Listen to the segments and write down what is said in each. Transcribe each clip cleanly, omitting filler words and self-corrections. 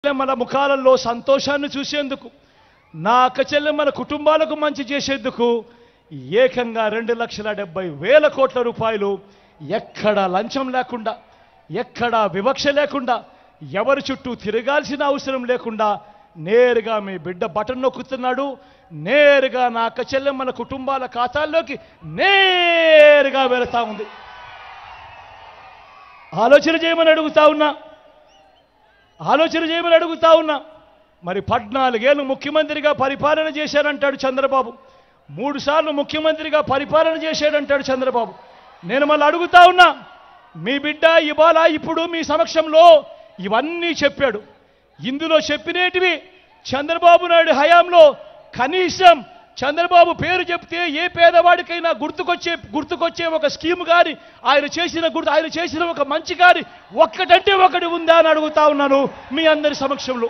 మన ముఖాలలో సంతోషాన్ని చూసేందుకు, నా అక్క చెల్లెమ్మల కుటుంబాలకు మంచి చేసేందుకు ఏకంగా 2,70,000 కోట్ల రూపాయలు ఎక్కడ లంచం లేకుండా, ఎక్కడ వివక్ష లేకుండా, ఎవరి చుట్టూ తిరగాల్సిన అవసరం లేకుండా నేరుగా మీ బిడ్డ బటన్ నొక్కుతున్నాడు. నేరుగా నా అక్క చెల్లెమ్మల కుటుంబాల ఖాతాల్లోకి నేరుగా వెళతా ఉంది. ఆలోచన చేయమని అడుగుతా ఉన్నా. మరి 14 ఏళ్ళు ముఖ్యమంత్రిగా పరిపాలన చేశారంటాడు చంద్రబాబు. 3 సార్లు ముఖ్యమంత్రిగా పరిపాలన చేశాడంటాడు చంద్రబాబు. నేను మళ్ళీ అడుగుతా ఉన్నా, మీ బిడ్డ ఇవాళ ఇప్పుడు మీ సమక్షంలో ఇవన్నీ చెప్పాడు. ఇందులో చెప్పినేటివి చంద్రబాబు నాయుడు హయాంలో కనీసం చంద్రబాబు పేరు చెప్తే ఏ పేదవాడికైనా గుర్తుకొచ్చే ఒక స్కీమ్ కానీ, ఆయన చేసిన ఒక మంచి కానీ ఒక్కటంటే ఒకటి ఉందా అని అడుగుతా ఉన్నాను మీ అందరి సమక్షంలో.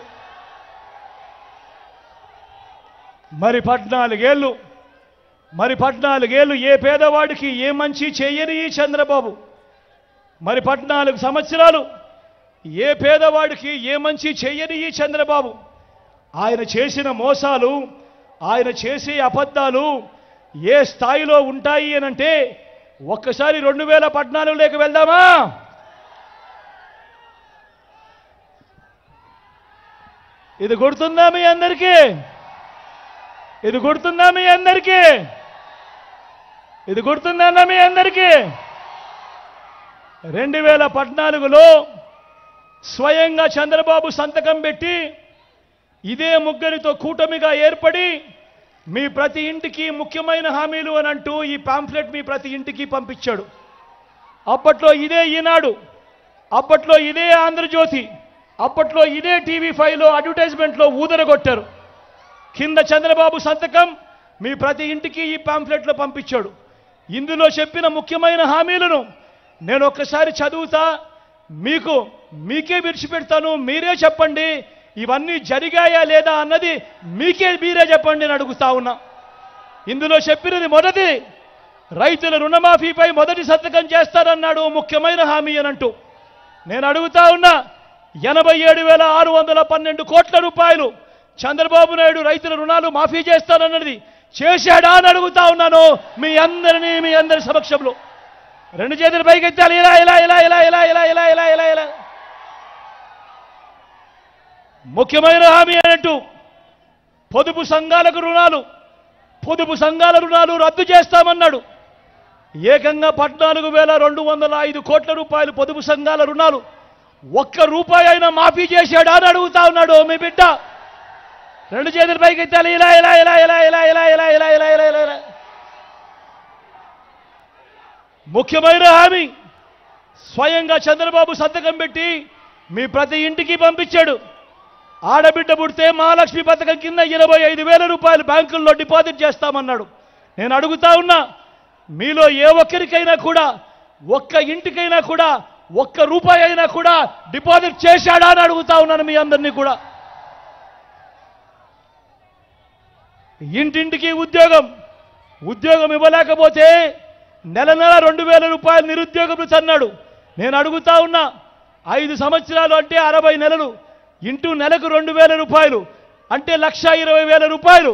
మరి 14 ఏళ్ళు ఏ పేదవాడికి ఏ మంచి చేయని ఈ చంద్రబాబు, మరి 14 సంవత్సరాలు ఏ పేదవాడికి ఏ మంచి చేయని ఈ చంద్రబాబు, ఆయన చేసిన మోసాలు, ఆయన చేసే అబద్ధాలు ఏ స్థాయిలో ఉంటాయి అనంటే ఒక్కసారి 2014లోకి వెళ్దామా? ఇది గుర్తుందా మీ అందరికీ? 2014లో స్వయంగా చంద్రబాబు సంతకం పెట్టి ఇదే ముగ్గురితో కూటమిగా ఏర్పడి మీ ప్రతి ఇంటికి ముఖ్యమైన హామీలు అని అంటూ ఈ పాంఫ్లెట్ మీ ప్రతి ఇంటికి పంపించాడు. అప్పట్లో ఇదే ఈనాడు, అప్పట్లో ఇదే ఆంధ్రజ్యోతి, అప్పట్లో ఇదే టీవీ5లో అడ్వర్టైజ్మెంట్లో ఊదరగొట్టారు. కింద చంద్రబాబు సంతకం మీ ప్రతి ఇంటికి ఈ పాంఫ్లెట్లో పంపించాడు. ఇందులో చెప్పిన ముఖ్యమైన హామీలను నేను ఒక్కసారి చదువుతా, మీకే విడిచిపెడతాను. మీరే చెప్పండి ఇవన్నీ జరిగాయా లేదా అన్నది, మీరే చెప్పండి అని అడుగుతా ఉన్నా. ఇందులో చెప్పినది మొదటి, రైతుల రుణమాఫీపై మొదటి సంతకం చేస్తారన్నాడు ముఖ్యమైన హామీ అనంటూ. నేను అడుగుతా ఉన్నా, 87,612 కోట్ల రూపాయలు చంద్రబాబు నాయుడు రైతుల రుణాలు మాఫీ చేస్తానన్నది చేశాడా అని అడుగుతా ఉన్నాను మీ అందరి సమక్షంలో. 2 చేతులు పైకెత్తాలి. ఇలా ముఖ్యమైన హామీ అన్నట్టు పొదుపు సంఘాల రుణాలు రద్దు చేస్తామన్నాడు. ఏకంగా 14,205 కోట్ల రూపాయలు పొదుపు సంఘాల రుణాలు ఒక్క రూపాయి అయినా మాఫీ చేశాడా అని అడుగుతా ఉన్నాడు మీ బిడ్డ. 2 చేతులు పైకెత్తాలి. ఇలా ముఖ్యమైన హామీ స్వయంగా చంద్రబాబు సంతకం పెట్టి మీ ప్రతి ఇంటికి పంపించాడు. ఆడబిడ్డ పుడితే మహాలక్ష్మి పథకం కింద 25,000 రూపాయలు బ్యాంకుల్లో డిపాజిట్ చేస్తామన్నాడు. నేను అడుగుతా ఉన్నా, మీలో ఏ ఒక్కరికైనా కూడా, ఒక్క ఇంటికైనా కూడా, ఒక్క రూపాయి అయినా కూడా డిపాజిట్ చేశాడా అని అడుగుతా ఉన్నాను మీ అందరినీ కూడా. ఇంటింటికి ఉద్యోగం ఇవ్వలేకపోతే నెల 2,000 రూపాయలు నిరుద్యోగం అన్నాడు. నేను అడుగుతా ఉన్నా, 5 సంవత్సరాలు అంటే 60 నెలలు ఇంటూ నెలకు 2,000 రూపాయలు అంటే 1,20,000 రూపాయలు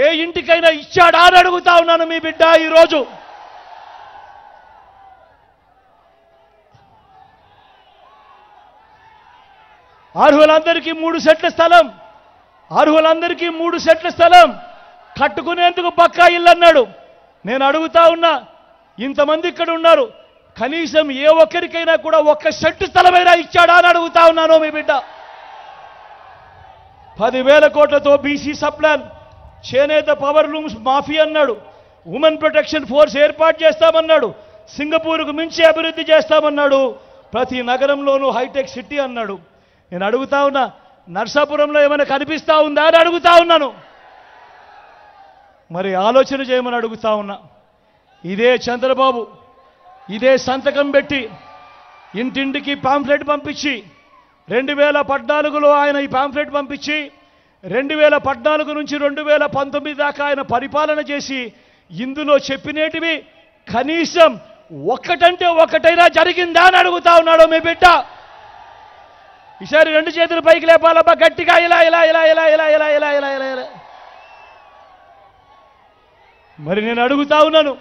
ఏ ఇంటికైనా ఇచ్చాడా అని అడుగుతా ఉన్నాను మీ బిడ్డ. ఈరోజు అర్హులందరికీ 3 సెట్ల స్థలం కట్టుకునేందుకు పక్కా ఇల్లు అన్నాడు. నేను అడుగుతా ఉన్నా, ఇంతమంది ఇక్కడ ఉన్నారు, కనీసం ఏ ఒక్కరికైనా కూడా 1 సెంటు స్థలమైనా ఇచ్చాడా అని అడుగుతా ఉన్నాను మీ బిడ్డ. 10,000 కోట్లతో బీసీ సప్లాన్, చేనేత పవర్ లూమ్స్ మాఫీ అన్నాడు. ఉమెన్ ప్రొటెక్షన్ ఫోర్స్ ఏర్పాటు చేస్తామన్నాడు. సింగపూర్కు మించి అభివృద్ధి చేస్తామన్నాడు. ప్రతి నగరంలోనూ హైటెక్ సిటీ అన్నాడు. నేను అడుగుతా ఉన్నా, నర్సాపురంలో ఏమైనా కనిపిస్తా ఉందా అని అడుగుతా ఉన్నాను. మరి ఆలోచన చేయమని అడుగుతా ఉన్నా. ఇదే చంద్రబాబు ఇదే సంతకం పెట్టి ఇంటింటికి పాంఫ్లెట్ పంపించి 2014లో ఆయన ఈ పాంఫ్లెట్ పంపించి 2014 నుంచి 2019 దాకా ఆయన పరిపాలన చేసి ఇందులో చెప్పినేటివి కనీసం ఒక్కటంటే ఒకటైనా జరిగిందా అని అడుగుతా ఉన్నాడు మీ బిడ్డ. ఈసారి రెండు చేతులు పైకి లేపాలబ్బా గట్టిగా ఇలా ఇలా ఇలా ఇలా ఇలా ఇలా ఇలా ఇలా ఇలా ఇలా. మరి నేను అడుగుతా ఉన్నాను,